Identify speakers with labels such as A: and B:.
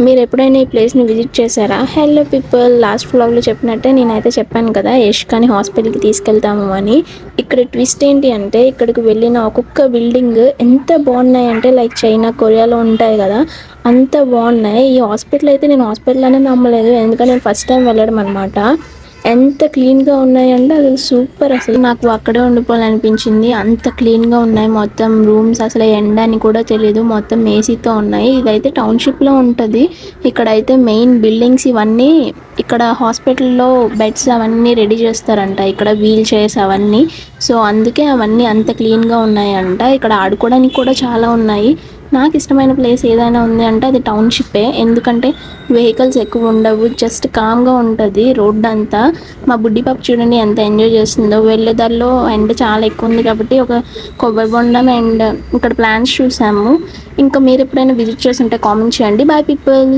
A: మీరు ఎప్పుడైనా ఈ ప్లేస్ని విజిట్ చేశారా? హలో పీపుల్, లాస్ట్ వ్లాగ్లో చెప్పినట్టే నేనైతే చెప్పాను కదా యష్కాని హాస్పిటల్కి తీసుకెళ్తాము అని. ఇక్కడ ట్విస్ట్ ఏంటి అంటే ఇక్కడికి వెళ్ళిన ఒక్కొక్క బిల్డింగ్ ఎంత బాగున్నాయంటే లైక్ చైనా కొరియాలో ఉంటాయి కదా, అంత బాగున్నాయి. ఈ హాస్పిటల్ అయితే నేను హాస్పిటల్ అనే నమ్మలేదు, ఎందుకంటే నేను ఫస్ట్ టైం వెళ్ళడం అనమాట. ఎంత క్లీన్గా ఉన్నాయంటే అది సూపర్. అసలు నాకు అక్కడే ఉండిపోవాలనిపించింది, అంత క్లీన్గా ఉన్నాయి మొత్తం రూమ్స్. అసలు ఎండ అని కూడా తెలీదు, మొత్తం ఏసీతో ఉన్నాయి. ఇదైతే టౌన్షిప్లో ఉంటుంది. ఇక్కడైతే మెయిన్ బిల్డింగ్స్ ఇవన్నీ, ఇక్కడ హాస్పిటల్లో బెడ్స్ అవన్నీ రెడీ చేస్తారంట, ఇక్కడ వీల్ చైర్స్ అవన్నీ. సో అందుకే అవన్నీ అంత క్లీన్గా ఉన్నాయంట. ఇక్కడ ఆడుకోవడానికి కూడా చాలా ఉన్నాయి. నాకు ఇష్టమైన ప్లేస్ ఏదైనా ఉంది అంటే అది టౌన్షిప్పే, ఎందుకంటే వెహికల్స్ ఎక్కువ ఉండవు, జస్ట్ కామ్గా ఉంటుంది రోడ్ అంతా. మా బుడ్డి పాప చూడండి ఎంత ఎంజాయ్ చేస్తుందో. వెళ్ళేదారిలో ఎండ చాలా ఎక్కువ ఉంది కాబట్టి ఒక కొబ్బరి బొండం అండ్ ఇక్కడ ప్లాంట్స్ చూసాము. ఇంకా మీరు ఎప్పుడైనా విజిట్ చేసి ఉంటే కామెంట్ చేయండి. Bye people.